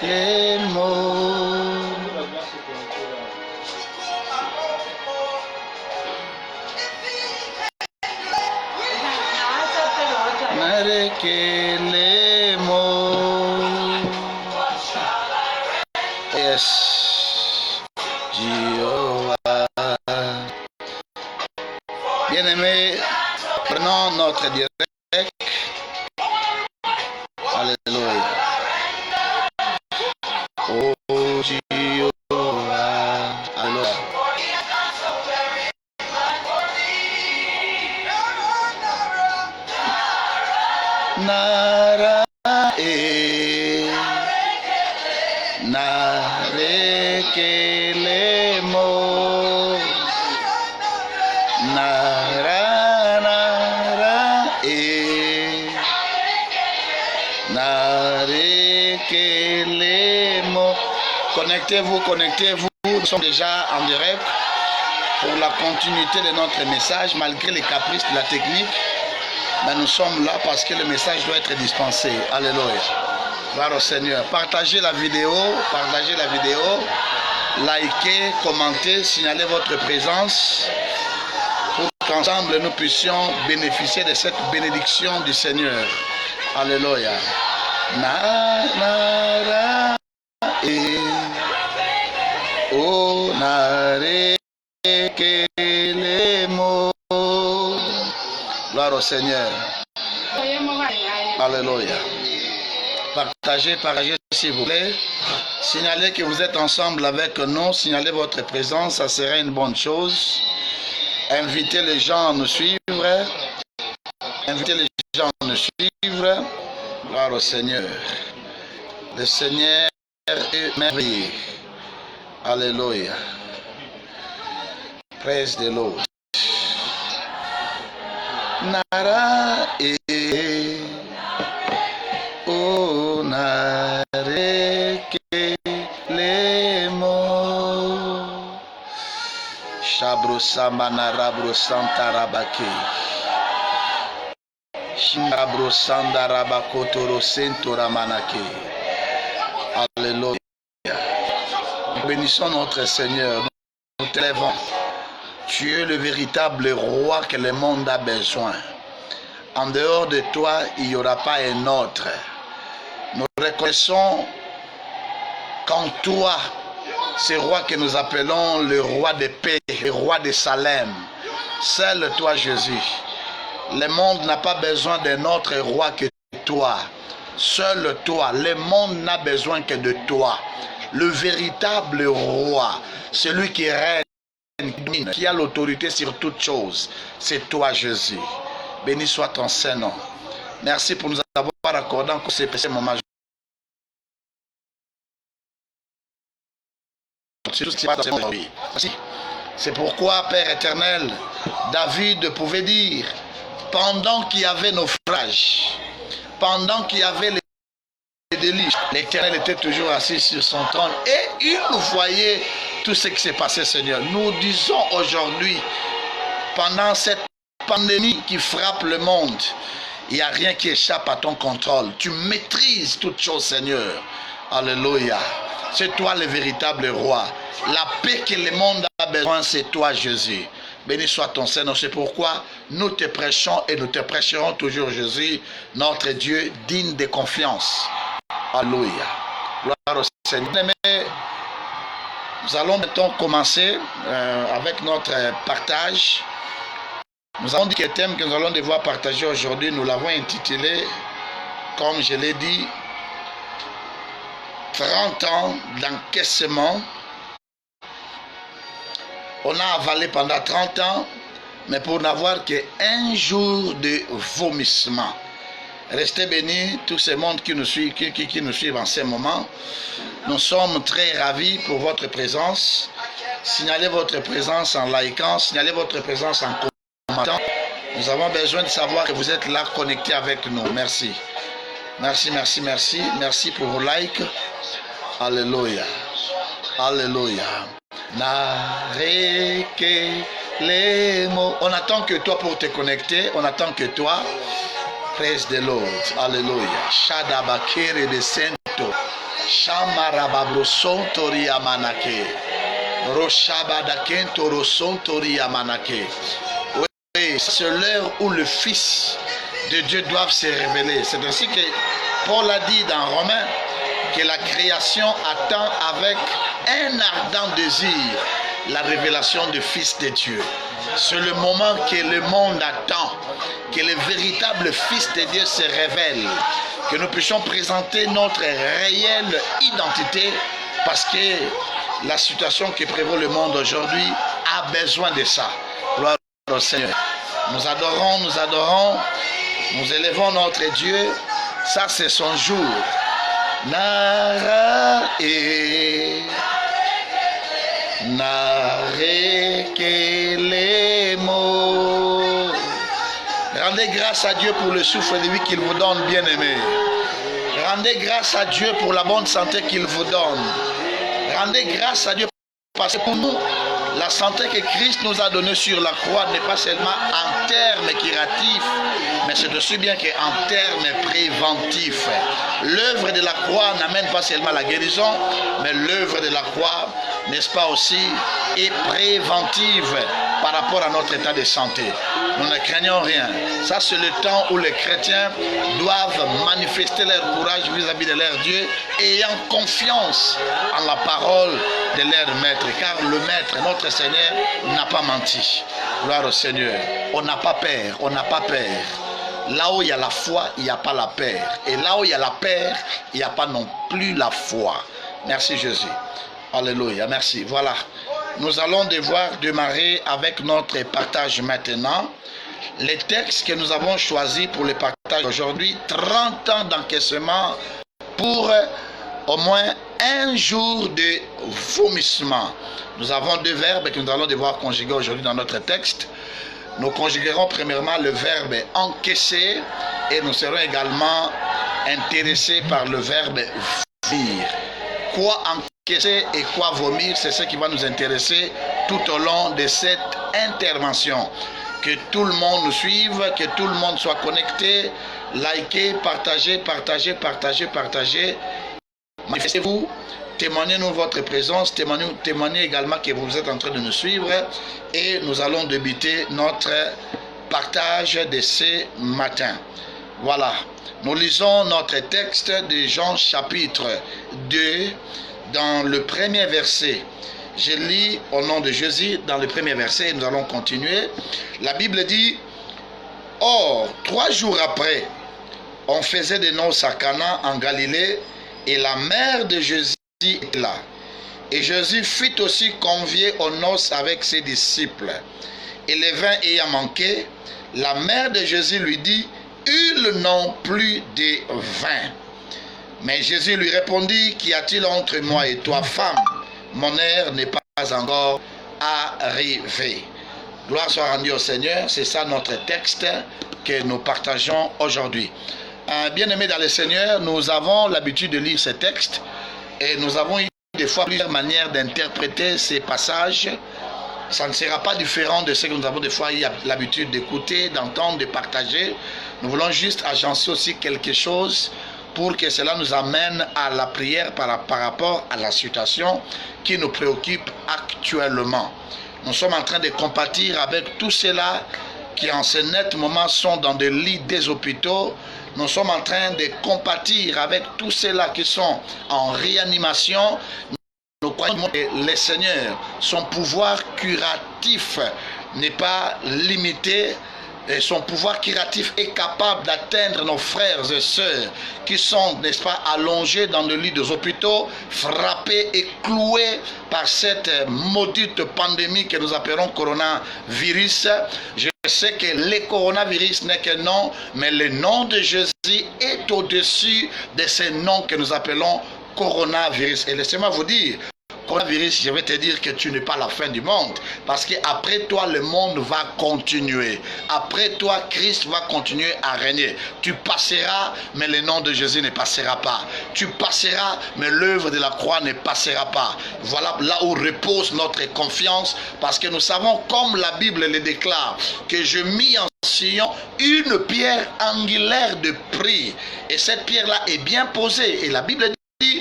les mots. Que les mots. Yes. Jéhovah. Bien-aimés, prenons notre direct. Alléluia. Oh Jéhovah. Alléluia. Nara e nare que le mo nara nara e nare que le mo. Connectez-vous, connectez-vous. Nous sommes déjà en direct pour la continuité de notre message malgré les caprices de la technique. Mais nous sommes là parce que le message doit être dispensé. Alléluia. Gloire au Seigneur. Partagez la vidéo, likez, commentez, signalez votre présence pour qu'ensemble nous puissions bénéficier de cette bénédiction du Seigneur. Alléluia. Na na ra e o na re que les mots. Gloire au Seigneur. Alléluia. Partagez, partagez s'il vous plaît. Signalez que vous êtes ensemble avec nous. Signalez votre présence, ça serait une bonne chose. Invitez les gens à nous suivre. Invitez les gens à nous suivre. Gloire au Seigneur. Le Seigneur est merveilleux. Alléluia. Praise the Lord. Nara e o nare que le mo Shabro samana rabro santa rabake Shabro sanda rabakotoro sento ramanake. Alléluia. Bénissons notre Seigneur. Nous t'élèvons. Tu es le véritable roi que le monde a besoin. En dehors de toi, il n'y aura pas un autre. Nous reconnaissons qu'en toi, ce roi que nous appelons le roi de paix, le roi de Salem, seul toi Jésus. Le monde n'a pas besoin d'un autre roi que toi. Seul toi. Le monde n'a besoin que de toi. Le véritable roi, celui qui règne, qui a l'autorité sur toutes choses, c'est toi Jésus. Béni soit ton Saint-Nom. Merci pour nous avoir accordé encore ces moments. C'est pourquoi, Père éternel, David pouvait dire, pendant qu'il y avait naufrage, pendant qu'il y avait les délices, l'Éternel était toujours assis sur son trône et il nous voyait tout ce qui s'est passé, Seigneur. Nous disons aujourd'hui, pendant cette pandémie qui frappe le monde, il n'y a rien qui échappe à ton contrôle. Tu maîtrises toutes choses, Seigneur. Alléluia. C'est toi le véritable roi. La paix que le monde a besoin, c'est toi, Jésus. Béni soit ton Seigneur. C'est pourquoi nous te prêchons et nous te prêcherons toujours, Jésus, notre Dieu digne de confiance. Alléluia. Gloire au Seigneur. Nous allons maintenant commencer avec notre partage. Nous avons dit que le thème que nous allons devoir partager aujourd'hui, nous l'avons intitulé, comme je l'ai dit, 30 ans d'encaissement. On a avalé pendant 30 ans, mais pour n'avoir qu'un jour de vomissement. Restez bénis, tous ces mondes qui nous suivent, qui nous suivent en ce moment. Nous sommes très ravis pour votre présence. Signalez votre présence en likant, signalez votre présence en commentant. Nous avons besoin de savoir que vous êtes là connectés avec nous. Merci. Merci, merci, merci. Merci pour vos likes. Alléluia. Alléluia. Les mots. On attend que toi pour te connecter. On attend que toi. Praise the Lord. Alléluia. Shadabakere de Sento. Shamarababroson Toria Manake. Roshabadaken Toroson Toria Manake. Oui, c'est l'heure où le Fils de Dieu doit se révéler. C'est ainsi que Paul a dit dans Romains que la création attend avec un ardent désir la révélation du Fils de Dieu. C'est le moment que le monde attend, que le véritable Fils de Dieu se révèle, que nous puissions présenter notre réelle identité, parce que la situation qui prévaut le monde aujourd'hui a besoin de ça. Gloire au Seigneur. Nous adorons, nous élevons notre Dieu. Ça, c'est son jour. Nara et Narekelemo. Rendez grâce à Dieu pour le souffle de vie qu'il vous donne, bien-aimé. Rendez grâce à Dieu pour la bonne santé qu'il vous donne. Rendez grâce à Dieu parce que pour nous, la santé que Christ nous a donnée sur la croix n'est pas seulement en termes curatifs, mais c'est aussi bien qu'en termes préventifs. L'œuvre de la croix n'amène pas seulement la guérison, mais l'œuvre de la croix, n'est-ce pas aussi, est préventive par rapport à notre état de santé. Nous ne craignons rien. Ça, c'est le temps où les chrétiens doivent manifester leur courage vis-à-vis de leur Dieu, ayant confiance en la parole de leur maître. Car le maître, notre Seigneur, n'a pas menti. Gloire au Seigneur. On n'a pas peur, on n'a pas peur. Là où il y a la foi, il n'y a pas la peur. Et là où il y a la peur, il n'y a pas non plus la foi. Merci Jésus. Alléluia, merci. Voilà. Nous allons devoir démarrer avec notre partage maintenant. Les textes que nous avons choisis pour le partage aujourd'hui, 30 ans d'encaissement pour au moins un jour de vomissement. Nous avons deux verbes que nous allons devoir conjuguer aujourd'hui dans notre texte. Nous conjuguerons premièrement le verbe encaisser et nous serons également intéressés par le verbe vomir. Quoi encaisser et quoi vomir, c'est ce qui va nous intéresser tout au long de cette intervention. Que tout le monde nous suive, que tout le monde soit connecté, likez, partagez. Manifestez-vous, témoignez-nous votre présence, témoignez également que vous êtes en train de nous suivre et nous allons débuter notre partage de ce matin. Voilà, nous lisons notre texte de Jean chapitre 2 dans le premier verset. Je lis au nom de Jésus dans le premier verset et nous allons continuer. La Bible dit: Or, 3 jours après, on faisait des noces à Cana en Galilée et la mère de Jésus était là. Et Jésus fut aussi convié aux noces avec ses disciples. Et le vin ayant manqué, la mère de Jésus lui dit: Ils n'ont plus de vin. Mais Jésus lui répondit: Qu'y a-t-il entre moi et toi, femme? Mon heure n'est pas encore arrivée. Gloire soit rendue au Seigneur. C'est ça notre texte que nous partageons aujourd'hui. Bien-aimés dans le Seigneur, nous avons l'habitude de lire ces textes et nous avons eu des fois plusieurs manières d'interpréter ces passages. Ça ne sera pas différent de ce que nous avons des fois eu l'habitude d'écouter, d'entendre, de partager. Nous voulons juste agencer aussi quelque chose pour que cela nous amène à la prière par rapport à la situation qui nous préoccupe actuellement. Nous sommes en train de compatir avec tous ceux-là qui en ce net moment sont dans des lits des hôpitaux. Nous sommes en train de compatir avec tous ceux-là qui sont en réanimation. Nous croyons que le Seigneur, son pouvoir curatif n'est pas limité. Et son pouvoir curatif est capable d'atteindre nos frères et sœurs qui sont, n'est-ce pas, allongés dans le lit des hôpitaux, frappés et cloués par cette maudite pandémie que nous appelons coronavirus. Je sais que le coronavirus n'est qu'un nom, mais le nom de Jésus est au-dessus de ces noms que nous appelons coronavirus. Et laissez-moi vous dire, coronavirus, je vais te dire que tu n'es pas la fin du monde. Parce qu'après toi, le monde va continuer. Après toi, Christ va continuer à régner. Tu passeras, mais le nom de Jésus ne passera pas. Tu passeras, mais l'œuvre de la croix ne passera pas. Voilà là où repose notre confiance. Parce que nous savons, comme la Bible le déclare, que je mis en Sion une pierre angulaire de prix. Et cette pierre-là est bien posée. Et la Bible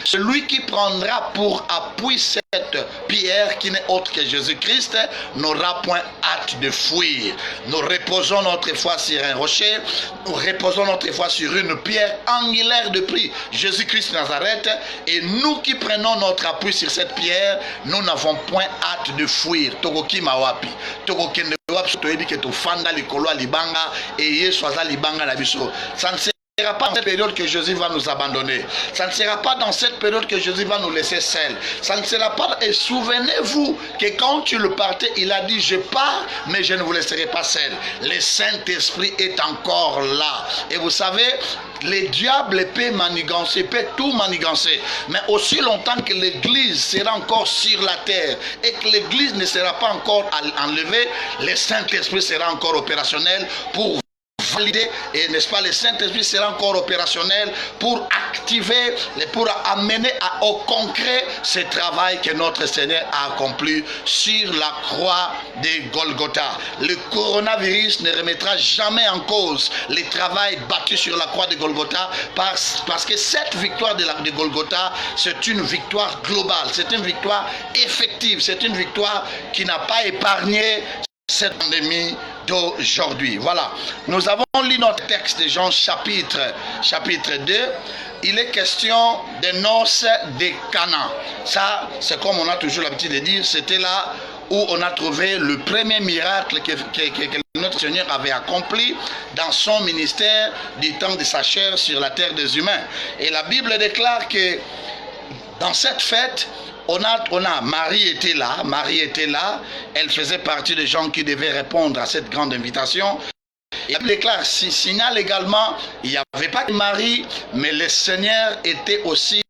celui qui prendra pour appui cette pierre qui n'est autre que Jésus-Christ n'aura point hâte de fuir. Nous reposons notre foi sur un rocher, nous reposons notre foi sur une pierre angulaire de prix, Jésus-Christ Nazareth, et nous qui prenons notre appui sur cette pierre, nous n'avons point hâte de fuir. Tokoki mawapi, tokokende wapi, toyebi ke tofanda likolo ya libanga et Yesu aza libanga na biso. Ça ne sera pas dans cette période que Jésus va nous abandonner. Ça ne sera pas dans cette période que Jésus va nous laisser seuls. Ça ne sera pas. Et souvenez-vous que quand il partait, il a dit: je pars, mais je ne vous laisserai pas seul. Le Saint-Esprit est encore là. Et vous savez, le diable peut manigancer, peut tout manigancer. Mais aussi longtemps que l'Église sera encore sur la terre et que l'Église ne sera pas encore enlevée, le Saint-Esprit sera encore opérationnel pour valider, et n'est-ce pas, le Saint-Esprit sera encore opérationnel pour activer, pour amener au concret ce travail que notre Seigneur a accompli sur la croix de Golgotha. Le coronavirus ne remettra jamais en cause le travail battu sur la croix de Golgotha, parce que cette victoire de Golgotha, c'est une victoire globale, c'est une victoire effective, c'est une victoire qui n'a pas épargné cette pandémie d'aujourd'hui. Voilà, nous avons lu notre texte de Jean chapitre 2. Il est question des noces de Cana. Ça, c'est comme on a toujours l'habitude de dire, c'était là où on a trouvé le premier miracle que notre Seigneur avait accompli dans son ministère du temps de sa chair sur la terre des humains. Et la Bible déclare que dans cette fête, Marie était là, elle faisait partie des gens qui devaient répondre à cette grande invitation. Et la Bible déclare, signale également, il n'y avait pas que Marie, mais le Seigneur était aussi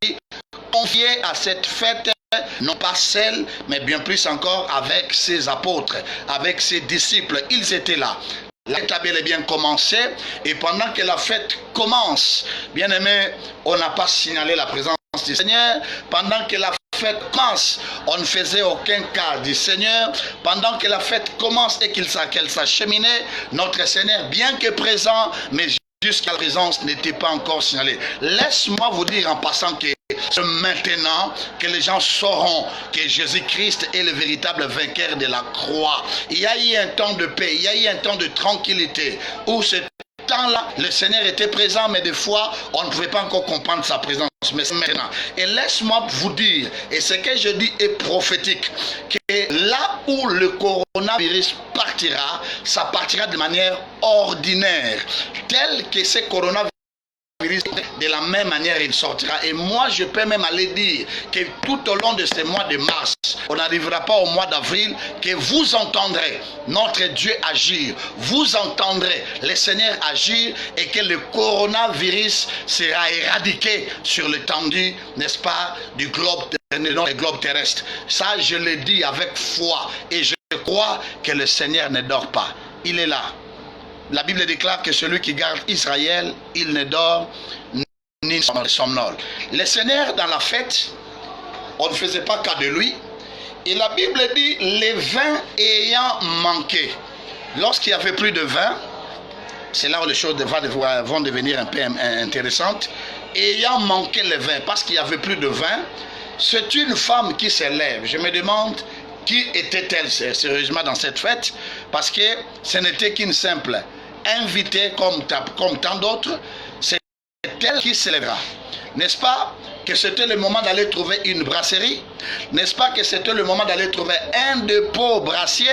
confié à cette fête, non pas seul, mais bien plus encore avec ses apôtres, avec ses disciples. Ils étaient là. La fête a bel et bien commencé, et pendant que la fête commence, bien aimé, on n'a pas signalé la présence du Seigneur. Pendant que la fête commence, on ne faisait aucun cas du Seigneur. Pendant que la fête commence et qu'elle s'acheminait, notre Seigneur, bien que présent, mais jusqu'à la présence n'était pas encore signalé. Laisse-moi vous dire en passant que c'est maintenant que les gens sauront que Jésus-Christ est le véritable vainqueur de la croix. Il y a eu un temps de paix, il y a eu un temps de tranquillité où ce temps-là, le Seigneur était présent, mais des fois, on ne pouvait pas encore comprendre sa présence. Mais c'est maintenant. Et laisse-moi vous dire, et ce que je dis est prophétique, que là où le coronavirus partira, ça partira de manière ordinaire, tel que ce coronavirus, de la même manière il sortira. Et moi je peux même aller dire que tout au long de ce mois de mars, on n'arrivera pas au mois d'avril, que vous entendrez notre Dieu agir, vous entendrez le Seigneur agir, et que le coronavirus sera éradiqué sur l'étendue, n'est-ce pas, du globe terrestre. Ça je le dis avec foi, et je crois que le Seigneur ne dort pas, il est là. La Bible déclare que celui qui garde Israël, il ne dort ni ne somnole. Le Seigneur, dans la fête, on ne faisait pas cas de lui. Et la Bible dit, les vins ayant manqué. Lorsqu'il n'y avait plus de vin, c'est là où les choses vont devenir un peu intéressantes. Ayant manqué le vin, parce qu'il n'y avait plus de vin, c'est une femme qui s'élève. Je me demande, qui était-elle sérieusement dans cette fête? Parce que ce n'était qu'une simple invitée comme tant d'autres. C'est elle qui s'élèvera. N'est-ce pas que c'était le moment d'aller trouver une brasserie? N'est-ce pas que c'était le moment d'aller trouver un dépôt brassier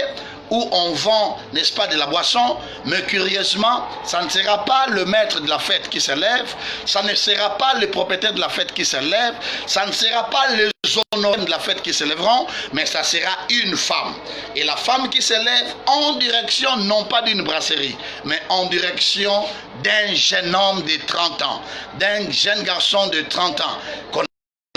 où on vend, n'est-ce pas, de la boisson? Mais curieusement, ça ne sera pas le maître de la fête qui se lève, ça ne sera pas le propriétaire de la fête qui se lève, ça ne sera pas les honoraires de la fête qui se lèveront, mais ça sera une femme. Et la femme qui se lève en direction, non pas d'une brasserie, mais en direction d'un jeune homme de 30 ans, d'un jeune garçon de 30 ans, qu'on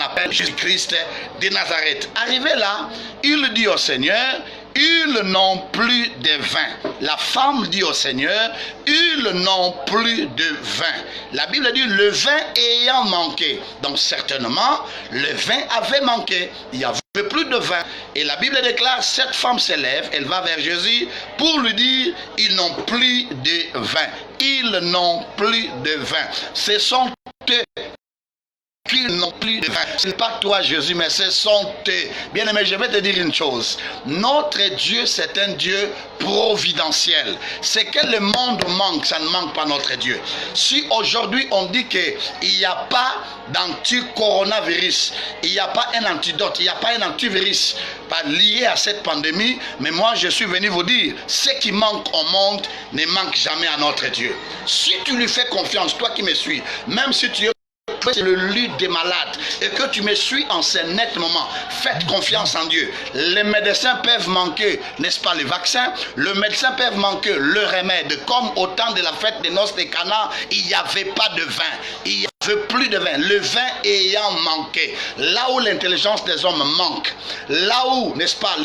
appelle Jésus-Christ de Nazareth. Arrivé là, il dit au Seigneur, ils n'ont plus de vin. La femme dit au Seigneur, ils n'ont plus de vin. La Bible dit, le vin ayant manqué. Donc certainement, le vin avait manqué. Il n'y avait plus de vin. Et la Bible déclare, cette femme s'élève, elle va vers Jésus pour lui dire, ils n'ont plus de vin. Ils n'ont plus de vin. Ce sont eux qu'ils n'ont plus de vin. Ce n'est pas toi, Jésus, mais ce sont eux. Bien-aimé, je vais te dire une chose. Notre Dieu, c'est un Dieu providentiel. C'est que le monde manque, ça ne manque pas notre Dieu. Si aujourd'hui on dit qu'il n'y a pas d'anti-coronavirus, il n'y a pas un antidote, il n'y a pas un antivirus lié à cette pandémie, mais moi je suis venu vous dire, ce qui manque au monde ne manque jamais à notre Dieu. Si tu lui fais confiance, toi qui me suis, même si tu es le lit des malades et que tu me suis en ce net moment, faites confiance en Dieu. Les médecins peuvent manquer, n'est-ce pas, les vaccins, le médecin peut manquer le remède, comme au temps de la fête des noces de Cana, il n'y avait pas de vin, il n'y avait plus de vin, le vin ayant manqué, là où l'intelligence des hommes manque, là où, n'est-ce pas,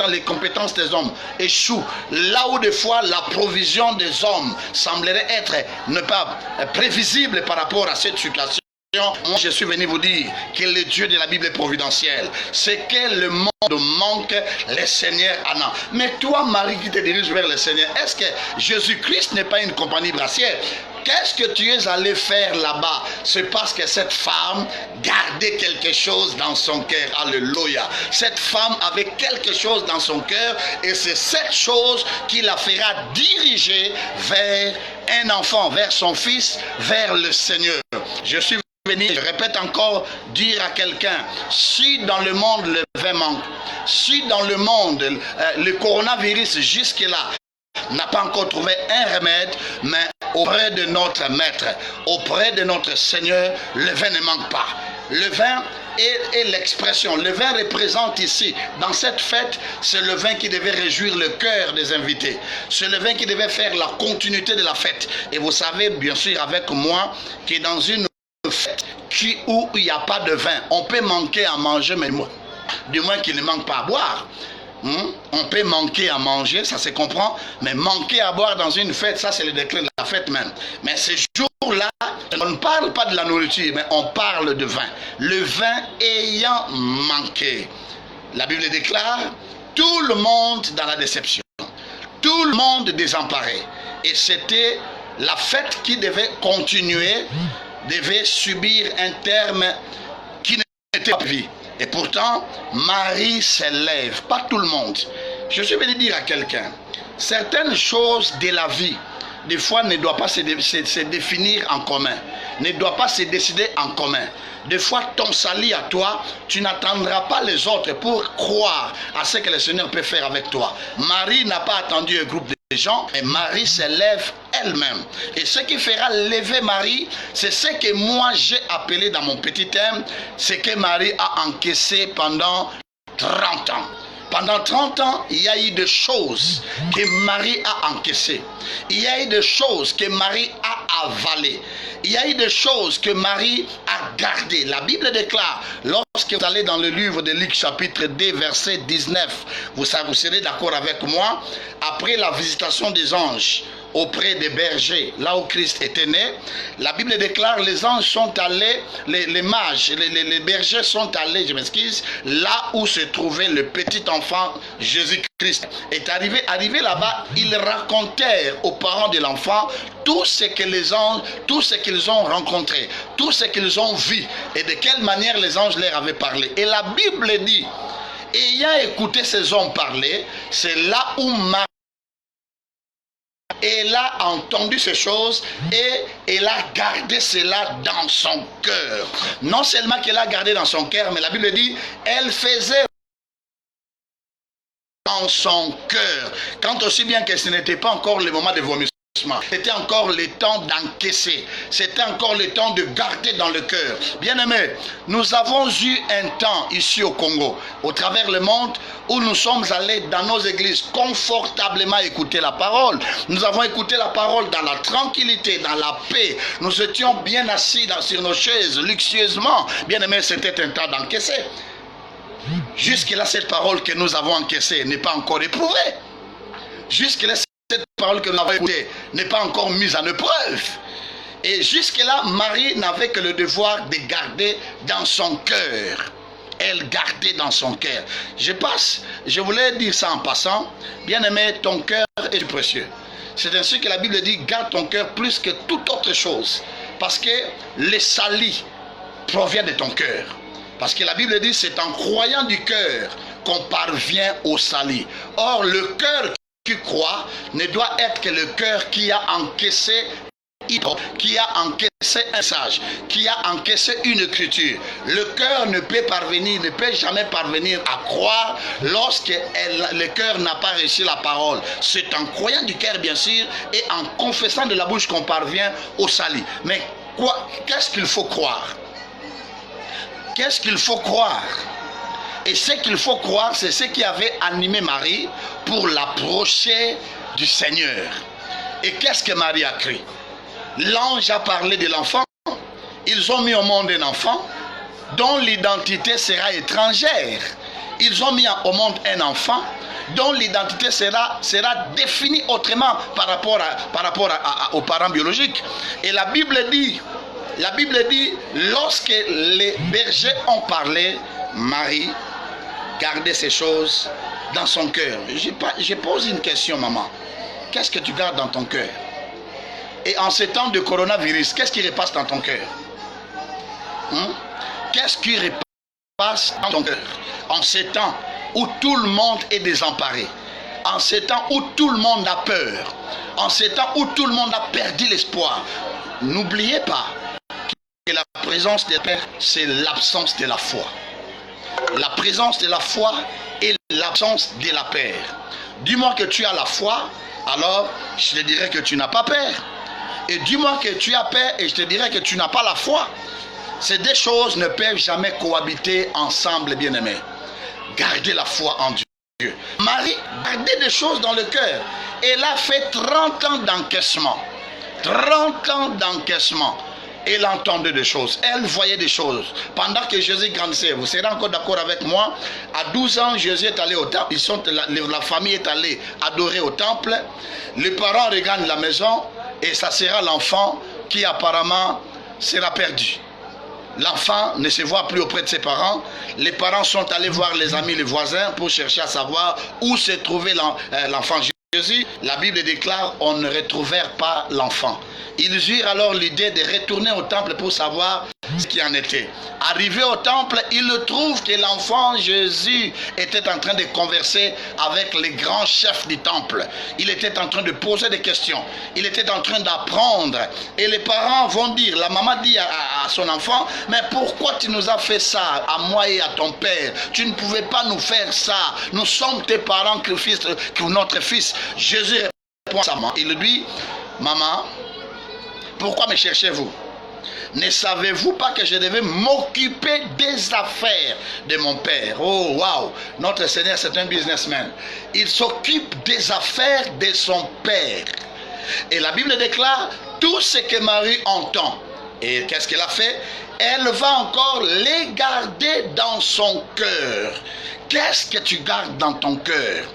les compétences des hommes échouent, là où des fois la provision des hommes semblerait être ne pas prévisible par rapport à cette situation. Moi, je suis venu vous dire que le Dieu de la Bible est providentiel. C'est que le monde manque, le Seigneur en a. Mais toi, Marie, qui te dirige vers le Seigneur, est-ce que Jésus-Christ n'est pas une compagnie brassière? Qu'est-ce que tu es allé faire là-bas? C'est parce que cette femme gardait quelque chose dans son cœur. Alléluia. Cette femme avait quelque chose dans son cœur et c'est cette chose qui la fera diriger vers un enfant, vers son fils, vers le Seigneur. Je suis venu, je répète encore, dire à quelqu'un, si dans le monde le vin manque, si dans le monde le coronavirus jusque-là n'a pas encore trouvé un remède, mais auprès de notre Maître, auprès de notre Seigneur, le vin ne manque pas. Le vin est l'expression. Le vin représente ici, dans cette fête, c'est le vin qui devait réjouir le cœur des invités. C'est le vin qui devait faire la continuité de la fête. Et vous savez, bien sûr, avec moi, que dans une fête où il n'y a pas de vin, on peut manquer à manger, mais du moins qu'il ne manque pas à boire. On peut manquer à manger, ça se comprend, mais manquer à boire dans une fête, ça c'est le déclin de la fête même. Mais ces jours-là, on ne parle pas de la nourriture, mais on parle de vin. Le vin ayant manqué. La Bible déclare, tout le monde dans la déception, tout le monde désemparé. Et c'était la fête qui devait continuer, devait subir un terme qui n'était pas prévu. Et pourtant, Marie s'élève, pas tout le monde. Je suis venu dire à quelqu'un, certaines choses de la vie, des fois, ne doivent pas se définir en commun, ne doivent pas se décider en commun. Des fois, ton salut à toi, tu n'attendras pas les autres pour croire à ce que le Seigneur peut faire avec toi. Marie n'a pas attendu un groupe de gens, mais Marie s'élève elle-même. Et ce qui fera lever Marie, c'est ce que moi j'ai appelé dans mon petit thème, c'est que Marie a encaissé pendant 30 ans. Pendant 30 ans, il y a eu des choses que Marie a encaissées. Il y a eu des choses que Marie a avalées. Il y a eu des choses que Marie a gardées. La Bible déclare, lorsque vous allez dans le livre de Luc chapitre 2, verset 19, vous serez d'accord avec moi, après la visitation des anges auprès des bergers, là où Christ était né, la Bible déclare, les anges sont allés, les mages, les bergers sont allés, je m'excuse, là où se trouvait le petit enfant Jésus-Christ. Est arrivé là-bas, ils racontèrent aux parents de l'enfant tout ce que les anges, tout ce qu'ils ont rencontré, tout ce qu'ils ont vu et de quelle manière les anges leur avaient parlé. Et la Bible dit, ayant écouté ces hommes parler, c'est là où Marie, elle a entendu ces choses et elle a gardé cela dans son cœur. Non seulement qu'elle a gardé dans son cœur, mais la Bible dit, elle faisait dans son cœur. Quant aussi bien que ce n'était pas encore le moment de vomissement. C'était encore le temps d'encaisser. C'était encore le temps de garder dans le cœur. Bien-aimés, nous avons eu un temps ici au Congo, au travers le monde, où nous sommes allés dans nos églises confortablement écouter la parole. Nous avons écouté la parole dans la tranquillité, dans la paix. Nous étions bien assis sur nos chaises, luxueusement. Bien-aimés, c'était un temps d'encaisser. Jusque-là, cette parole que nous avons encaissée n'est pas encore éprouvée. Jusque-là, cette parole que nous avons écoutée n'est pas encore mise en épreuve. Et jusque-là, Marie n'avait que le devoir de garder dans son cœur. Elle gardait dans son cœur. Je voulais dire ça en passant. Bien-aimé, ton cœur est précieux. C'est ainsi que la Bible dit, garde ton cœur plus que toute autre chose. Parce que les salis provient de ton cœur. Parce que la Bible dit, c'est en croyant du cœur qu'on parvient au salut. Or, le cœur qui croit ne doit être que le cœur qui a encaissé un message, qui a encaissé une écriture. Le cœur ne peut jamais parvenir à croire lorsque le cœur n'a pas reçu la parole. C'est en croyant du cœur, bien sûr, et en confessant de la bouche qu'on parvient au salut. Mais qu'est-ce qu'il faut croire? Qu'est-ce qu'il faut croire? Et ce qu'il faut croire, c'est ce qui avait animé Marie pour l'approcher du Seigneur. Et qu'est-ce que Marie a cru? L'ange a parlé de l'enfant. Ils ont mis au monde un enfant dont l'identité sera étrangère. Ils ont mis au monde un enfant dont l'identité sera définie autrement par rapport aux parents biologiques. Et la Bible dit, lorsque les bergers ont parlé, Marie gardait ces choses dans son cœur. Je pose une question, maman. Qu'est-ce que tu gardes dans ton cœur? Et en ces temps de coronavirus, qu'est-ce qui repasse dans ton cœur? Qu'est-ce qui repasse dans ton cœur? En ces temps où tout le monde est désemparé, en ces temps où tout le monde a peur, en ces temps où tout le monde a perdu l'espoir, n'oubliez pas que la présence des pères, c'est l'absence de la foi. La présence de la foi et l'absence de la peur. Dis-moi que tu as la foi, alors je te dirai que tu n'as pas peur. Et dis-moi que tu as peur et je te dirai que tu n'as pas la foi. Ces deux choses ne peuvent jamais cohabiter ensemble, bien-aimés. Gardez la foi en Dieu. Marie gardait des choses dans le cœur. Elle a fait 30 ans d'encaissement. 30 ans d'encaissement. Elle entendait des choses. Elle voyait des choses. Pendant que Jésus grandissait, vous serez encore d'accord avec moi, à 12 ans, Jésus est allé au temple. La famille est allée adorer au temple. Les parents regardent la maison. Et ça sera l'enfant qui apparemment sera perdu. L'enfant ne se voit plus auprès de ses parents. Les parents sont allés voir les amis, les voisins pour chercher à savoir où se trouvait l'enfant Jésus. La Bible déclare, on ne retrouvèrent pas l'enfant. Ils eurent alors l'idée de retourner au temple pour savoir ce qui en était. Arrivé au temple, ils trouvent que l'enfant Jésus était en train de converser avec les grands chefs du temple. Il était en train de poser des questions. Il était en train d'apprendre. Et les parents vont dire, la maman dit à son enfant, mais pourquoi tu nous as fait ça, à moi et à ton père? Tu ne pouvais pas nous faire ça. Nous sommes tes parents que notre fils. Jésus répond à sa maman. Il lui dit, maman, pourquoi me cherchez-vous? Ne savez-vous pas que je devais m'occuper des affaires de mon père? Oh, waouh! Notre Seigneur, c'est un businessman. Il s'occupe des affaires de son père. Et la Bible déclare tout ce que Marie entend. Et qu'est-ce qu'elle a fait? Elle va encore les garder dans son cœur. Qu'est-ce que tu gardes dans ton cœur?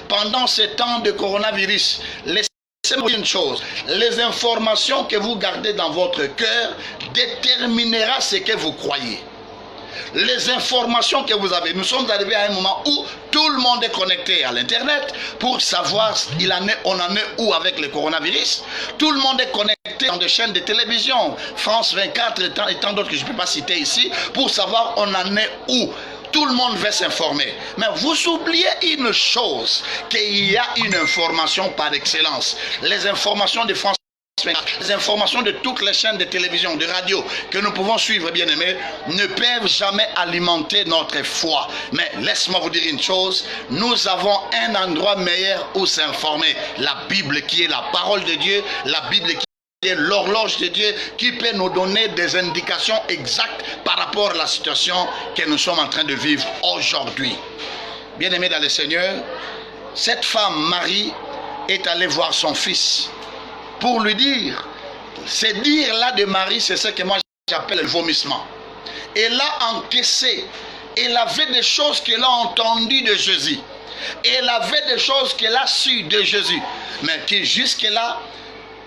Pendant ces temps de coronavirus, laissez-moi dire une chose, les informations que vous gardez dans votre cœur déterminera ce que vous croyez. Les informations que vous avez, nous sommes arrivés à un moment où tout le monde est connecté à l'internet pour savoir on en est où avec le coronavirus. Tout le monde est connecté dans des chaînes de télévision, France 24 et tant d'autres que je ne peux pas citer ici, pour savoir on en est où. Tout le monde veut s'informer. Mais vous oubliez une chose, qu'il y a une information par excellence. Les informations de France, les informations de toutes les chaînes de télévision, de radio que nous pouvons suivre, bien aimés, ne peuvent jamais alimenter notre foi. Mais laisse-moi vous dire une chose, nous avons un endroit meilleur où s'informer. La Bible qui est la parole de Dieu, la Bible qui est l'horloge de Dieu qui peut nous donner des indications exactes par rapport à la situation que nous sommes en train de vivre aujourd'hui. Bien-aimés dans le Seigneur, cette femme, Marie, est allée voir son fils pour lui dire, ces dires-là de Marie, c'est ce que moi j'appelle le vomissement. Elle a encaissé, elle avait des choses qu'elle a entendues de Jésus. Elle avait des choses qu'elle a sues de Jésus, mais qui jusque-là,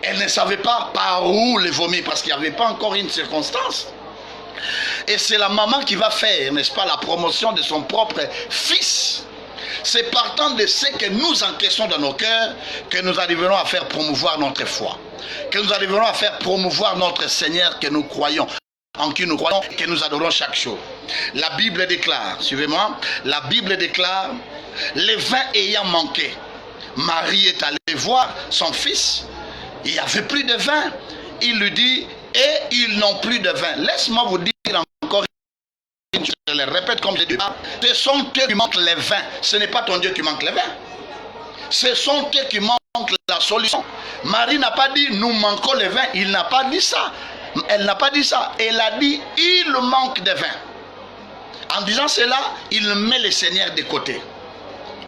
elle ne savait pas par où les vomir, parce qu'il n'y avait pas encore une circonstance. Et c'est la maman qui va faire, n'est-ce pas, la promotion de son propre fils. C'est partant de ce que nous encaissons dans nos cœurs que nous arriverons à faire promouvoir notre foi. Que nous arriverons à faire promouvoir notre Seigneur que nous croyons. en qui nous croyons et que nous adorons chaque jour. La Bible déclare, suivez-moi, la Bible déclare, les vins ayant manqué, Marie est allée voir son fils, il n'y avait plus de vin. Il lui dit, et ils n'ont plus de vin. Laisse-moi vous dire encore une chose, je le répète comme je dis, ce sont eux qui manquent les vins, ce n'est pas ton Dieu qui manque les vins. Ce sont eux qui manquent la solution. Marie n'a pas dit, nous manquons les vins, il n'a pas dit ça. Elle n'a pas dit ça, elle a dit, il manque de vin. En disant cela, il met le Seigneur de côté.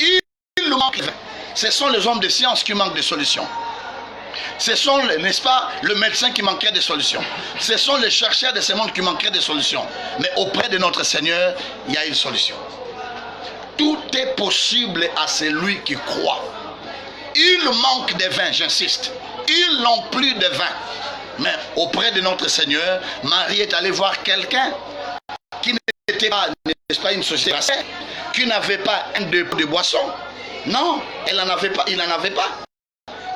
Il manque de vin. Ce sont les hommes de science qui manquent de solutions. Ce sont, n'est-ce pas, le médecin qui manquerait de solutions. Ce sont les chercheurs de ce monde qui manqueraient de solutions. Mais auprès de notre Seigneur, il y a une solution. Tout est possible à celui qui croit. Il manque de vin, j'insiste. Ils n'ont plus de vin. Mais auprès de notre Seigneur, Marie est allée voir quelqu'un qui n'était pas, n'est-ce pas, une société, qui n'avait pas un dépôt de boisson. Non, elle n'en avait pas, il n'en avait pas.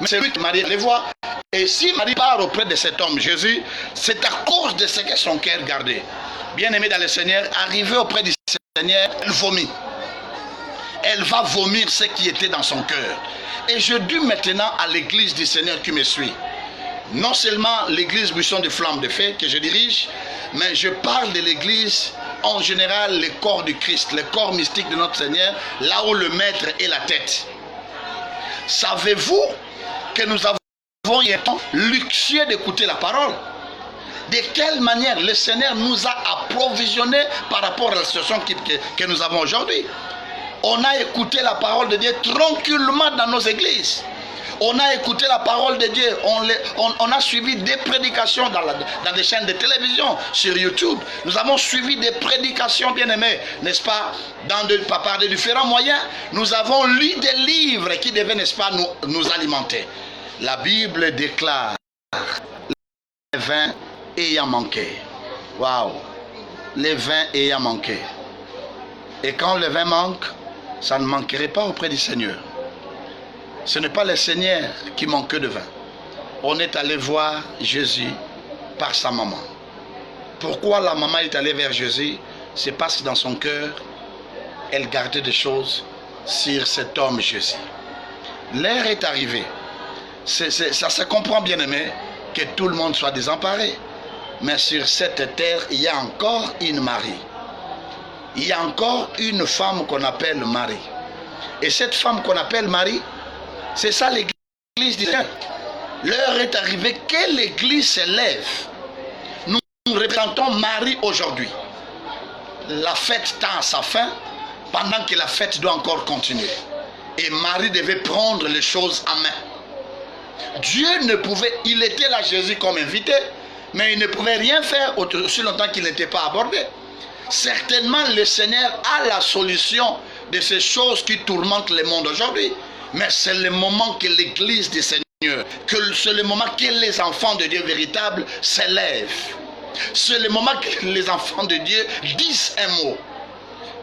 Mais c'est lui que Marie allait voir. Et si Marie part auprès de cet homme, Jésus, c'est à cause de ce que son cœur gardait. Bien-aimé dans le Seigneur, arrivé auprès du Seigneur, elle vomit. Elle va vomir ce qui était dans son cœur. Et je dis maintenant à l'église du Seigneur qui me suit, non seulement l'église Buisson de Flamme de Feu que je dirige, mais je parle de l'église en général, le corps du Christ, le corps mystique de notre Seigneur, là où le maître est la tête. Savez-vous que nous avons eu un temps luxueux d'écouter la parole? De quelle manière le Seigneur nous a approvisionnés par rapport à la situation que nous avons aujourd'hui? On a écouté la parole de Dieu tranquillement dans nos églises. On a écouté la parole de Dieu. On a suivi des prédications dans des chaînes de télévision, sur YouTube. Nous avons suivi des prédications, bien aimées, n'est-ce pas, par de différents moyens. Nous avons lu des livres qui devaient, n'est-ce pas, nous alimenter. La Bible déclare les vins ayant manqué. Waouh! Les vins ayant manqué. Et quand le vin manque, ça ne manquerait pas auprès du Seigneur. Ce n'est pas le Seigneur qui manque de vin. On est allé voir Jésus par sa maman. Pourquoi la maman est allée vers Jésus? C'est parce que dans son cœur, elle gardait des choses sur cet homme Jésus. L'heure est arrivée. Ça se comprend, bien aimé, que tout le monde soit désemparé. Mais sur cette terre, il y a encore une Marie. Il y a encore une femme qu'on appelle Marie. Et cette femme qu'on appelle Marie, c'est ça l'église du Seigneur. L'heure est arrivée que l'église se lève. Nous représentons Marie aujourd'hui. La fête tend à sa fin, pendant que la fête doit encore continuer. Et Marie devait prendre les choses en main. Dieu ne pouvait, il était là Jésus comme invité, mais il ne pouvait rien faire aussi longtemps qu'il n'était pas abordé. Certainement le Seigneur a la solution de ces choses qui tourmentent le monde aujourd'hui. Mais c'est le moment que l'église du Seigneur, c'est le moment que les enfants de Dieu véritables s'élèvent. C'est le moment que les enfants de Dieu disent un mot.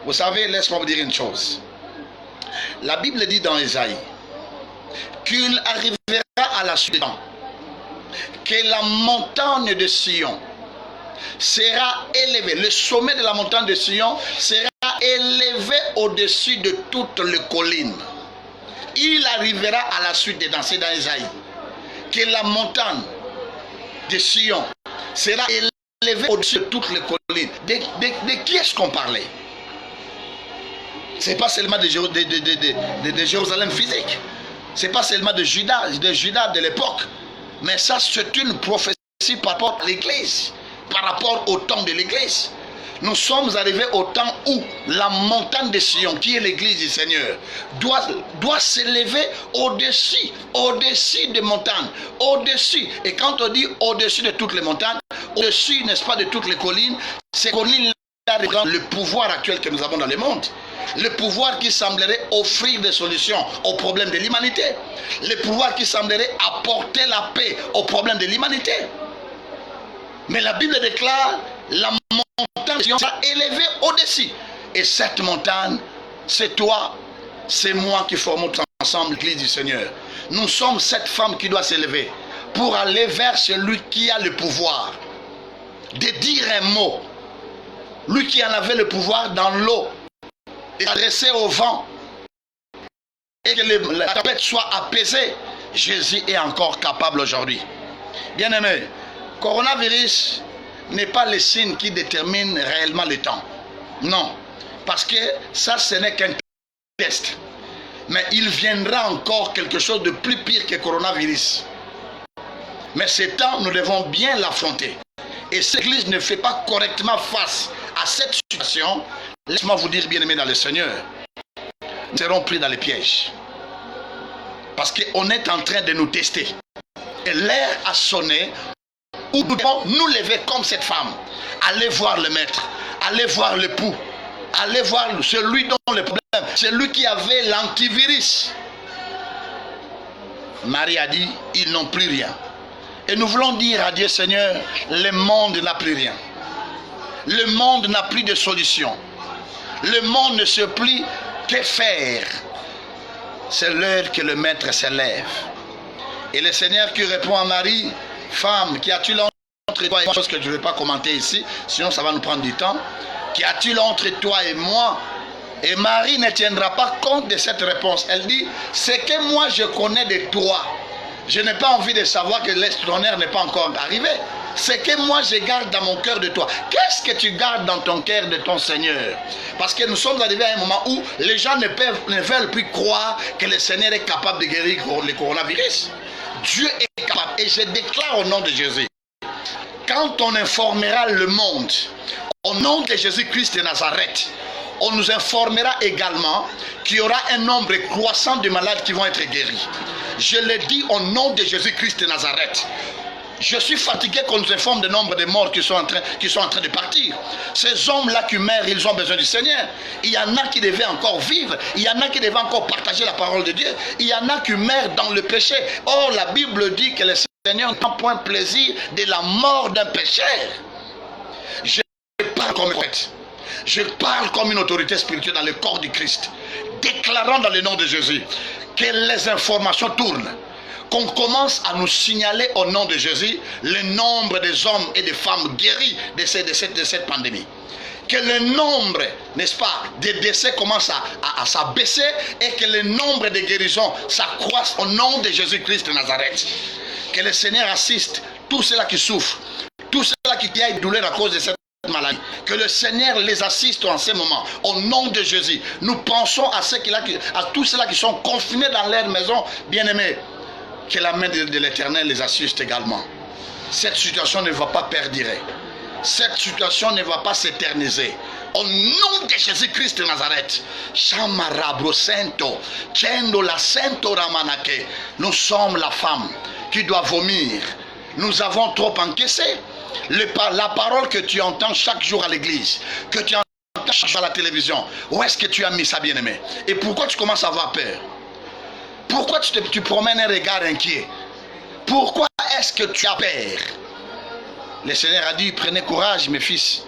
Vous savez, laisse-moi vous dire une chose. La Bible dit dans Ésaïe qu'il arrivera à la suite du temps que la montagne de Sion sera élevée. Le sommet de la montagne de Sion sera élevé au-dessus de toutes les collines. Il arrivera à la suite des dansées dans Ésaïe que la montagne de Sion sera élevée au-dessus de toutes les collines. De qui est-ce qu'on parlait? Ce n'est pas seulement de Jérusalem physique. Ce n'est pas seulement de Juda de l'époque. Mais ça, c'est une prophétie par rapport à l'église, par rapport au temps de l'église. Nous sommes arrivés au temps où la montagne de Sion, qui est l'église du Seigneur, doit s'élever au-dessus des montagnes, au-dessus. Et quand on dit au-dessus de toutes les montagnes, au-dessus, n'est-ce pas, de toutes les collines, ces collines-là représentent le pouvoir actuel que nous avons dans le monde. Le pouvoir qui semblerait offrir des solutions aux problèmes de l'humanité. Le pouvoir qui semblerait apporter la paix aux problèmes de l'humanité. Mais la Bible déclare la montagne sera élevée au-dessus. Et cette montagne, c'est toi, c'est moi qui formons ensemble l'église du Seigneur. Nous sommes cette femme qui doit s'élever pour aller vers celui qui a le pouvoir. de dire un mot. Lui qui en avait le pouvoir dans l'eau, et adresser au vent, et que la tempête soit apaisée, Jésus est encore capable aujourd'hui. Bien-aimé, coronavirus n'est pas le signe qui détermine réellement le temps. Non, parce que ça, ce n'est qu'un test. Mais il viendra encore quelque chose de plus pire que coronavirus. Mais ce temps, nous devons bien l'affronter. Et si l'Église ne fait pas correctement face à cette situation, laisse-moi vous dire, bien-aimés dans le Seigneur, nous serons pris dans les pièges. Parce qu'on est en train de nous tester. Et l'heure a sonné où nous devons nous lever comme cette femme. Aller voir le maître, aller voir l'époux, aller voir celui dont le problème, celui qui avait l'antivirus. Marie a dit, ils n'ont plus rien. Et nous voulons dire à Dieu, Seigneur, le monde n'a plus rien. Le monde n'a plus de solution. Le monde ne sait plus que faire. C'est l'heure que le maître s'élève. Et le Seigneur qui répond à Marie, femme, qu'y a-t-il entre toi et moi, chose que je ne vais pas commenter ici, sinon ça va nous prendre du temps. Qu'y a-t-il entre toi et moi? Et Marie ne tiendra pas compte de cette réponse. Elle dit, c'est que moi je connais de toi. Je n'ai pas envie de savoir que l'extraordinaire n'est pas encore arrivé. C'est que moi je garde dans mon cœur de toi. Qu'est-ce que tu gardes dans ton cœur de ton Seigneur? Parce que nous sommes arrivés à un moment où les gens ne veulent plus croire que le Seigneur est capable de guérir le coronavirus. Dieu est capable. Et je déclare au nom de Jésus, quand on informera le monde, au nom de Jésus-Christ de Nazareth, on nous informera également qu'il y aura un nombre croissant de malades qui vont être guéris. Je le dis au nom de Jésus-Christ de Nazareth. Je suis fatigué qu'on nous informe du nombre de morts qui sont en train de partir. Ces hommes-là qui meurent, ils ont besoin du Seigneur. Il y en a qui devaient encore vivre. Il y en a qui devaient encore partager la parole de Dieu. Il y en a qui meurent dans le péché. Or, la Bible dit que le Seigneur n'a point plaisir de la mort d'un pécheur. Je parle comme un prophète. Je parle comme une autorité spirituelle dans le corps du Christ, déclarant dans le nom de Jésus que les informations tournent, qu'on commence à nous signaler au nom de Jésus le nombre des hommes et des femmes guéris de cette pandémie. Que le nombre, n'est-ce pas, des décès commence à s'abaisser et que le nombre de guérisons s'accroisse au nom de Jésus-Christ de Nazareth. Que le Seigneur assiste tous ceux-là qui souffrent, tous ceux-là qui ont une douleur à cause de cette maladie. Que le Seigneur les assiste en ce moment. Au nom de Jésus, nous pensons à tous ceux-là qui sont confinés dans leur maison, bien-aimés. Que la main de l'Éternel les assiste également. Cette situation ne va pas perdurer. Cette situation ne va pas s'éterniser. Au nom de Jésus-Christ de Nazareth, nous sommes la femme qui doit vomir. Nous avons trop encaissé. La parole que tu entends chaque jour à l'église, que tu entends chaque jour à la télévision, où est-ce que tu as mis ça, bien-aimé? Et pourquoi tu commences à avoir peur? Pourquoi tu promènes un regard inquiet? Pourquoi est-ce que tu as peur? Le Seigneur a dit, prenez courage mes fils,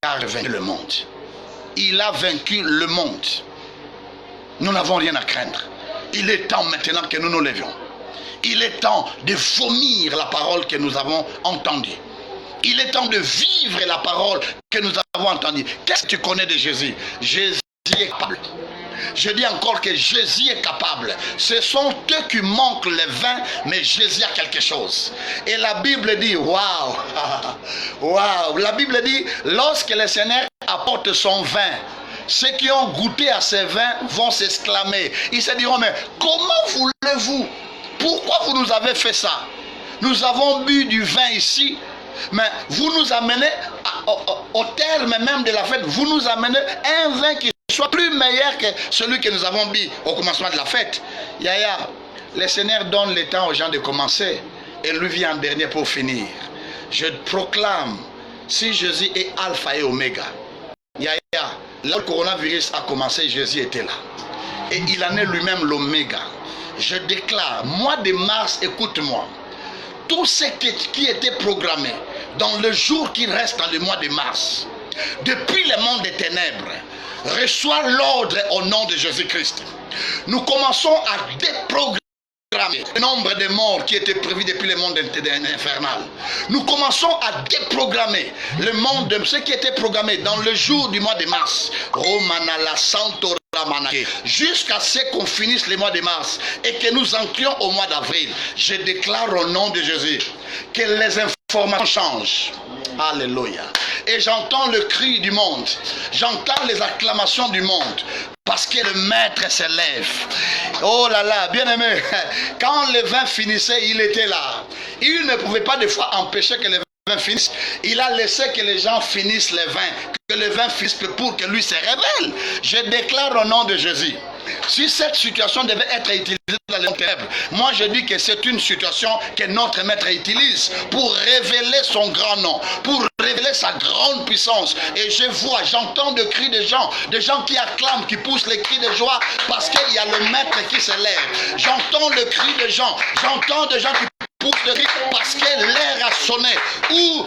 car il a vaincu le monde. Il a vaincu le monde. Nous n'avons rien à craindre. Il est temps maintenant que nous nous levions. Il est temps de vomir la parole que nous avons entendue. Il est temps de vivre la parole que nous avons entendue. Qu'est-ce que tu connais de Jésus? Jésus est capable. Je dis encore que Jésus est capable. Ce sont eux qui manquent le vin, mais Jésus a quelque chose. Et la Bible dit, waouh, waouh. La Bible dit, lorsque le Seigneur apporte son vin, ceux qui ont goûté à ces vins vont s'exclamer. Ils se diront, mais comment voulez-vous? Pourquoi vous nous avez fait ça? Nous avons bu du vin ici, mais vous nous amenez au terme même de la fête, vous nous amenez un vin qui soit plus meilleur que celui que nous avons bu au commencement de la fête. Yaya, le Seigneur donne le temps aux gens de commencer et lui vient en dernier pour finir. Je proclame, si Jésus est alpha et oméga, Yaya, là où le coronavirus a commencé, Jésus était là. Et il en est lui-même l'oméga. Je déclare, mois de mars, écoute-moi, tout ce qui était programmé dans le jour qui reste dans le mois de mars, depuis le monde des ténèbres, reçoit l'ordre au nom de Jésus-Christ. Nous commençons à déprogrammer le nombre de morts qui étaient prévus depuis le monde infernal. Nous commençons à déprogrammer le monde de ce qui était programmé dans le jour du mois de mars. Jusqu'à ce qu'on finisse le mois de mars et que nous entrions au mois d'avril. Je déclare au nom de Jésus que les informations changent. Alléluia. Et j'entends le cri du monde. J'entends les acclamations du monde. Parce que le maître se lève. Oh là là, bien aimé. Quand le vin finissait, il était là. Il ne pouvait pas des fois empêcher que le vin finisse. Il a laissé que les gens finissent le vin. Que le vin finisse pour que lui se révèle. Je déclare au nom de Jésus. Si cette situation devait être utilisée dans les ténèbres, moi je dis que c'est une situation que notre maître utilise pour révéler son grand nom, pour révéler sa grande puissance. Et je vois, j'entends des cris de gens qui acclament, qui poussent les cris de joie parce qu'il y a le maître qui se lève. J'entends le cri de gens, j'entends des gens qui poussent le cri parce que l'air a sonné. Ou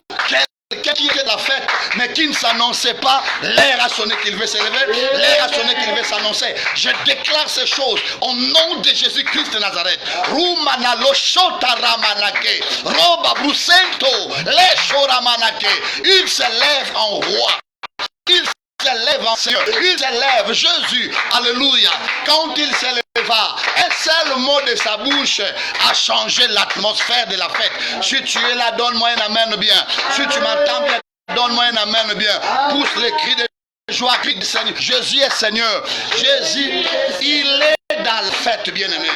quelqu'un qui était de la fête, mais qui ne s'annonçait pas, l'air a sonné qu'il veut se lever, l'air a sonné qu'il veut s'annoncer. Je déclare ces choses au nom de Jésus-Christ de Nazareth. Il se lève en roi. Il se lève en Seigneur. Il se lève, Jésus, alléluia. Quand il se leva, un seul mot de sa bouche a changé l'atmosphère de la fête. Si tu es là, donne-moi un amen bien. Si tu m'entends bien, donne-moi un amen bien. Pousse les cris de joie, cri du Seigneur. Jésus est Seigneur. Jésus, il est dans la fête, bien-aimé.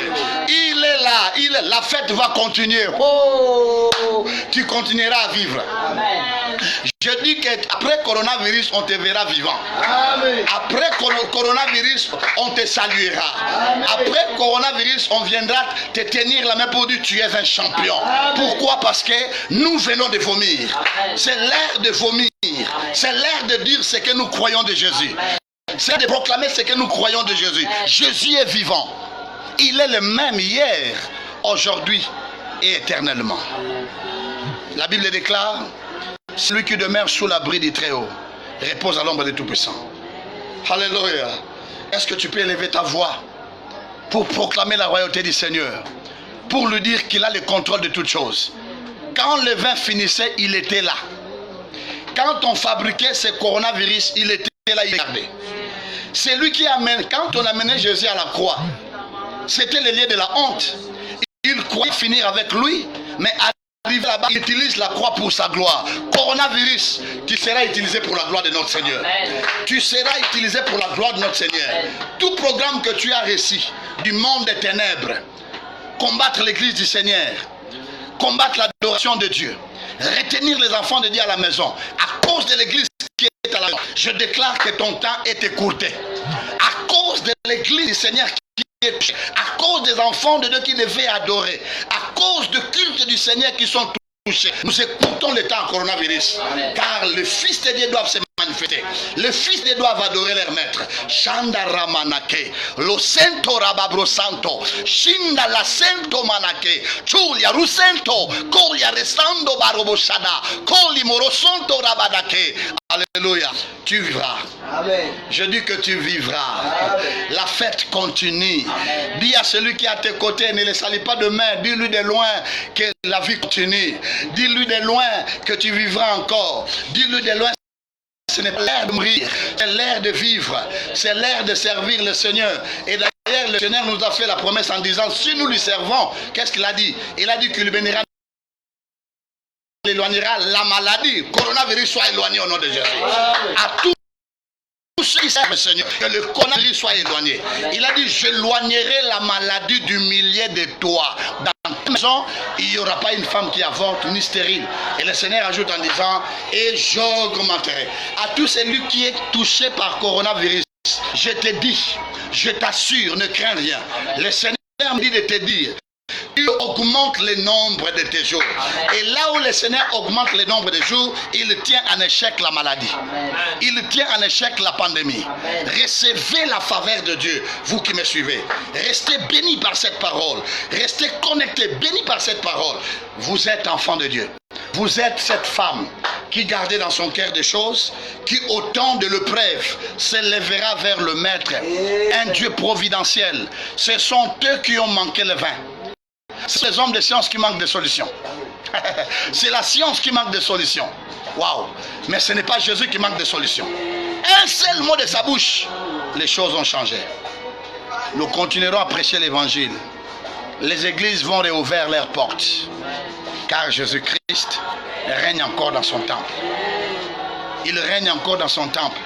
Il est là. La fête va continuer. Oh, tu continueras à vivre. Je dis qu'après coronavirus, on te verra vivant. Après coronavirus, on te saluera. Après coronavirus, on viendra te tenir la main pour dire tu es un champion. Pourquoi? Parce que nous venons de vomir. C'est l'heure de vomir. C'est l'heure de dire ce que nous croyons de Jésus. C'est de proclamer ce que nous croyons de Jésus. Jésus est vivant. Il est le même hier, aujourd'hui et éternellement. La Bible déclare: celui qui demeure sous l'abri du Très-Haut repose à l'ombre du Tout-Puissant. Alléluia. Est-ce que tu peux élever ta voix pour proclamer la royauté du Seigneur, pour lui dire qu'il a le contrôle de toutes choses? Quand le vin finissait, il était là. Quand on fabriquait ce coronavirus, il était là, il regardait. C'est lui qui amène. Quand on amenait Jésus à la croix, c'était le lieu de la honte. Il croyait finir avec lui, mais arrivé là-bas, il utilise la croix pour sa gloire. Coronavirus, tu seras utilisé pour la gloire de notre Seigneur. Tu seras utilisé pour la gloire de notre Seigneur. Tout programme que tu as reçu du monde des ténèbres, combattre l'église du Seigneur, combattre l'adoration de Dieu, retenir les enfants de Dieu à la maison, à cause de l'église qui est à la maison, je déclare que ton temps est écourté. À cause de l'église du Seigneur qui est, à cause des enfants de Dieu qui devaient adorer, à cause de cultes du Seigneur qui sont touchés, nous écoutons le temps coronavirus. Car le Fils de Dieu doit se manifester. Le Fils de Dieu doit adorer leur maître. Shanda Ramanake, lo sento rababro santo, shinda la sento manake, chulia rusento, colia restando baroboshada, coli morosonto rabadake. Alléluia. Tu vivras. Amen. Je dis que tu vivras. Amen. La fête continue. Amen. Dis à celui qui est à tes côtés, ne le salis pas de main. Dis-lui de loin que la vie continue. Dis-lui de loin que tu vivras encore. Dis-lui de loin. Ce n'est pas l'heure de mourir, c'est l'heure de vivre, c'est l'heure de servir le Seigneur. Et d'ailleurs, le Seigneur nous a fait la promesse en disant, si nous lui servons, qu'est-ce qu'il a dit? Il a dit qu'il bénira, il éloignera la maladie. Coronavirus soit éloigné au nom de Jésus. À tous ceux qui servent le Seigneur, que le coronavirus soit éloigné. Il a dit, j'éloignerai la maladie du milieu de toi. Dans ta maison, il n'y aura pas une femme qui avorte ni stérile. Et le Seigneur ajoute en disant, et j'augmenterai. À tout celui qui est touché par coronavirus, je te dis, je t'assure, ne crains rien. Le Seigneur me dit de te dire, il augmente le nombre de tes jours. Et là où le Seigneur augmente le nombre de jours, il tient en échec la maladie. Il tient en échec la pandémie. Recevez la faveur de Dieu, vous qui me suivez. Restez bénis par cette parole. Restez connectés, bénis par cette parole. Vous êtes enfant de Dieu. Vous êtes cette femme qui gardait dans son cœur des choses, qui au temps de l'épreuve s'élèvera vers le Maître, un Dieu providentiel. Ce sont eux qui ont manqué le vin. C'est les hommes de science qui manquent de solutions. C'est la science qui manque de solutions. Waouh! Mais ce n'est pas Jésus qui manque de solutions. Un seul mot de sa bouche, les choses ont changé. Nous continuerons à prêcher l'évangile. Les églises vont réouvrir leurs portes. Car Jésus-Christ règne encore dans son temple. Il règne encore dans son temple.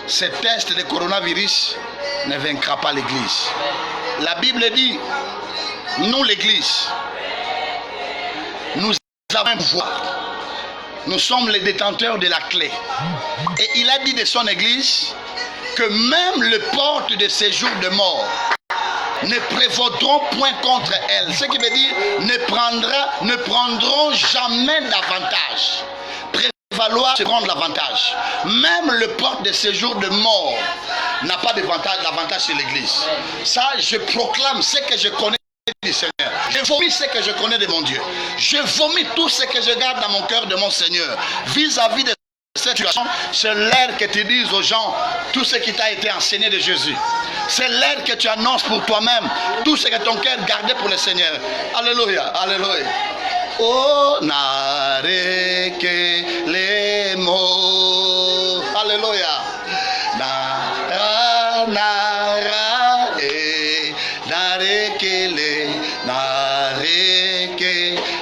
Ce test de coronavirus ne vaincra pas l'église. La Bible dit, nous l'église, nous avons un pouvoir. Nous sommes les détenteurs de la clé. Et il a dit de son église que même les portes de séjour de mort ne prévaudront point contre elle. Ce qui veut dire ne prendront jamais d'avantage. Prévaloir, c'est prendre l'avantage. Même le porte de séjour de mort n'a pas d'avantage sur l'église. Ça, je proclame ce que je connais du Seigneur. Je vomis ce que je connais de mon Dieu. Je vomis tout ce que je garde dans mon cœur de mon Seigneur. Vis-à-vis de cette situation, c'est l'heure que tu dises aux gens tout ce qui t'a été enseigné de Jésus. C'est l'heure que tu annonces pour toi-même tout ce que ton cœur gardait pour le Seigneur. Alléluia, alléluia. Oh, n'arrête que les mots. Alléluia.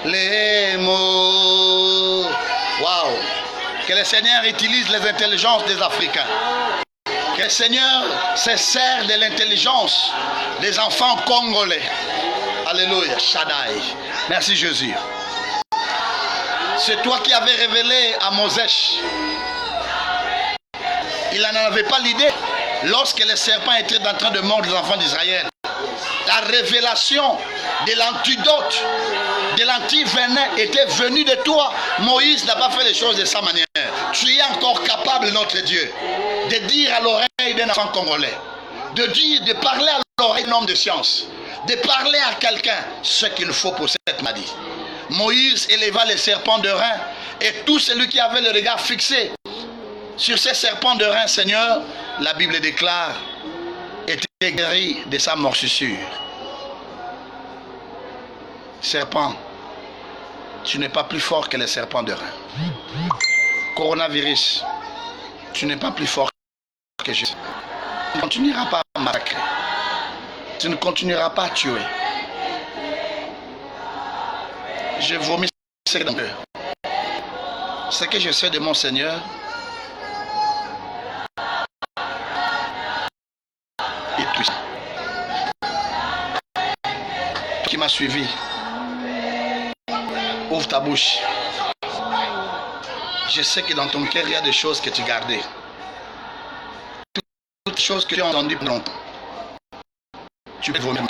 Les mots. Waouh! Que le Seigneur utilise les intelligences des Africains. Que le Seigneur se sert de l'intelligence des enfants congolais. Alléluia, Shaddai. Merci Jésus. C'est toi qui avais révélé à Mosèche. Il n'en avait pas l'idée lorsque le serpent était en train de mordre les enfants d'Israël. La révélation de l'antidote, de l'antivenin était venue de toi. Moïse n'a pas fait les choses de sa manière. Tu es encore capable, notre Dieu, de dire à l'oreille d'un enfant congolais, de parler à l'oreille d'un homme de science, de parler à quelqu'un ce qu'il faut pour cette maladie. Moïse éleva les serpents de rein et tout celui qui avait le regard fixé sur ces serpents de rein, Seigneur, la Bible déclare, était guéri de sa morsure. Serpent, tu n'es pas plus fort que les serpents de rein. Coronavirus, tu n'es pas plus fort que Jésus. Tu ne continueras pas à massacrer. Tu ne continueras pas à tuer. Je vomis ce que dans le cœur. Ce que je sais de mon Seigneur, est puissant. Qui m'a suivi, ouvre ta bouche. Je sais que dans ton cœur, il y a des choses que tu gardais. Toutes les choses que tu as entendues pendant longtemps. Tu peux vomir.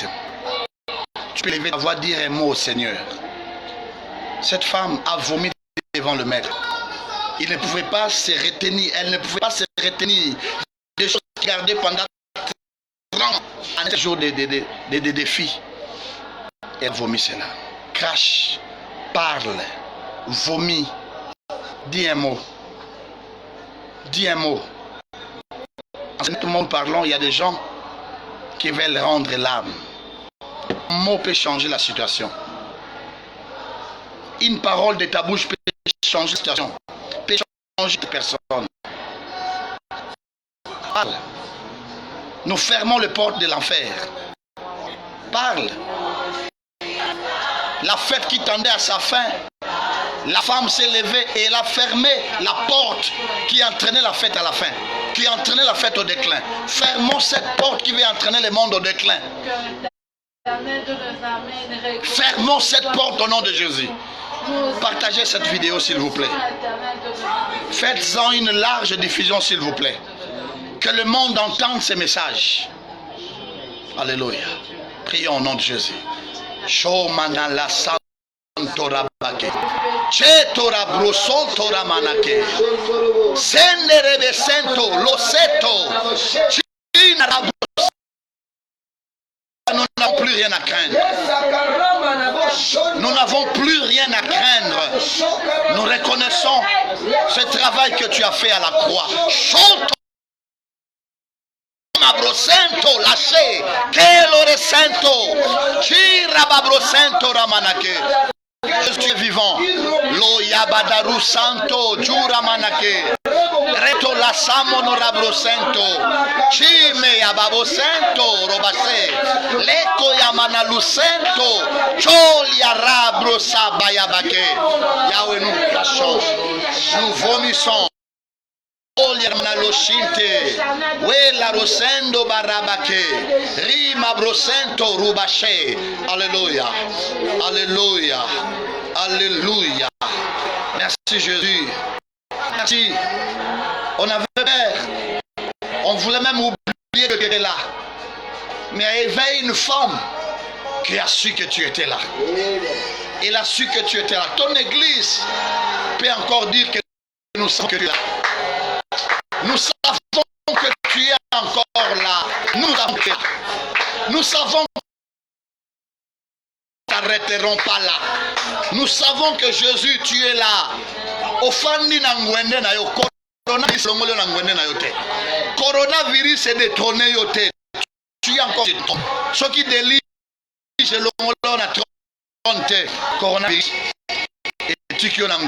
Tu peux lever ta voix, dire un mot au Seigneur. Cette femme a vomi devant le maître. Il ne pouvait pas se retenir. Elle ne pouvait pas se retenir des choses qu'elle gardait pendant 30 jours de défis. Elle vomit cela. Crache, parle, vomit. Dis un mot. Dis un mot. En tout le monde parlant, il y a des gens qui veulent rendre l'âme. Un mot peut changer la situation. Une parole de ta bouche peut changer la situation. Peut changer la personne. Parle. Nous fermons les portes de l'enfer. Parle. La fête qui tendait à sa fin, la femme s'est levée et elle a fermé la porte qui entraînait la fête à la fin, qui entraînait la fête au déclin. Fermons cette porte qui veut entraîner le monde au déclin. Fermons cette porte au nom de Jésus. Partagez cette vidéo s'il vous plaît. Faites-en une large diffusion s'il vous plaît. Que le monde entende ces messages. Alléluia. Prions au nom de Jésus. Shomanala Santora Bake. Chetora Broson Tora Manake. Senderebe Sento Loseto. Nous n'avons plus rien à craindre. Nous n'avons plus rien à craindre. Nous reconnaissons ce travail que tu as fait à la croix. Chante Rima brosento lâché. Quel resento. Chira babrosento ramanake. Tu es vivant. Lo yabadaru santo jura manake. Reto la samono rabrosento. Chime yababo sento robase. Leko yamana lucento. Cholia rabrosa bayabake. Yahweh, nous crachons. Nous vomissons. Oliamna loshinte. Wela rosendo barabake. Rima brosento rubache. Alléluia. Alléluia. Alléluia. Merci Jésus. Merci. On avait peur. On voulait même oublier que tu étais là. Mais éveille une femme qui a su que tu étais là. Elle a su que tu étais là. Ton église peut encore dire que nous savons que tu es là. Nous savons que tu es encore là. Nous savons que nous n'arrêterons pas là. Nous savons que Jésus, tu es là. Coronavirus est détrôné. Tu es encore détrôné. Ce qui délige le coronavirus. Et tu qui en as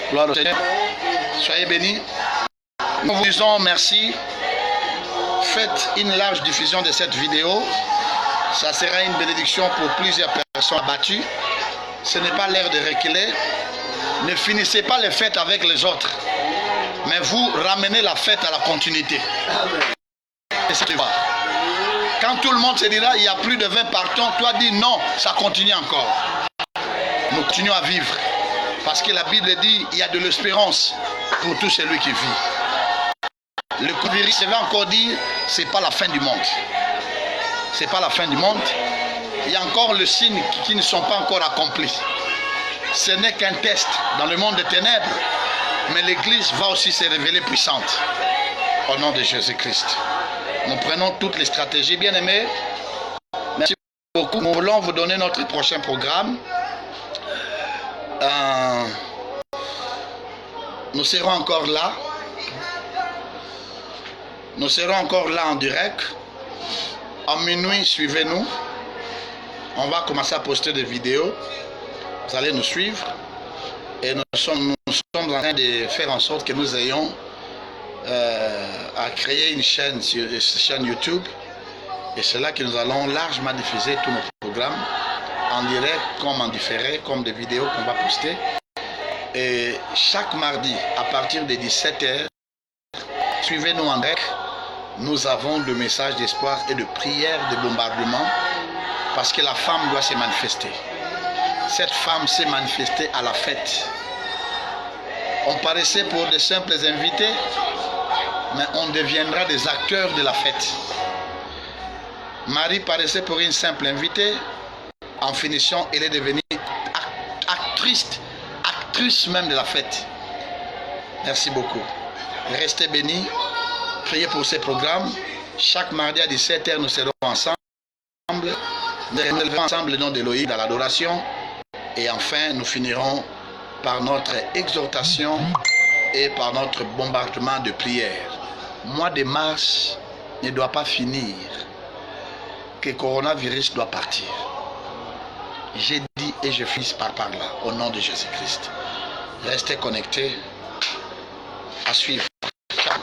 gloire au Seigneur. Soyez bénis. Nous vous disons merci. Faites une large diffusion de cette vidéo. Ça sera une bénédiction pour plusieurs personnes abattues. Ce n'est pas l'heure de reculer. Ne finissez pas les fêtes avec les autres. Mais vous ramenez la fête à la continuité. Quand tout le monde se dira il y a plus de 20 partants, toi dis non, ça continue encore. Nous continuons à vivre. Parce que la Bible dit il y a de l'espérance pour tout celui qui vit. Le coronavirus, je vais encore dire, ce n'est pas la fin du monde. Ce n'est pas la fin du monde. Il y a encore le signe qui ne sont pas encore accomplis. Ce n'est qu'un test dans le monde des ténèbres. Mais l'Église va aussi se révéler puissante. Au nom de Jésus-Christ. Nous prenons toutes les stratégies. Bien-aimés, merci beaucoup. Nous voulons vous donner notre prochain programme. Nous serons encore là. Nous serons encore là en direct. En minuit, suivez-nous. On va commencer à poster des vidéos. Vous allez nous suivre. Et nous sommes en train de faire en sorte que nous ayons à créer une chaîne YouTube. Et c'est là que nous allons largement diffuser tous nos programmes. En direct, comme en différé, comme des vidéos qu'on va poster. Et chaque mardi, à partir de 17h, suivez-nous en direct. Nous avons des messages d'espoir et de prière, de bombardement, parce que la femme doit se manifester. Cette femme s'est manifestée à la fête. On paraissait pour de simples invités, mais on deviendra des acteurs de la fête. Marie paraissait pour une simple invitée. En finissant, elle est devenue actrice même de la fête. Merci beaucoup. Restez bénis. Priez pour ces programmes. Chaque mardi à 17h, nous serons ensemble. Nous élevons ensemble le nom d'Élohim dans l'adoration. Et enfin, nous finirons par notre exhortation et par notre bombardement de prières. Mois de mars ne doit pas finir. Que le coronavirus doit partir. J'ai dit et je finis par là, au nom de Jésus-Christ. Restez connectés. À suivre. Ciao.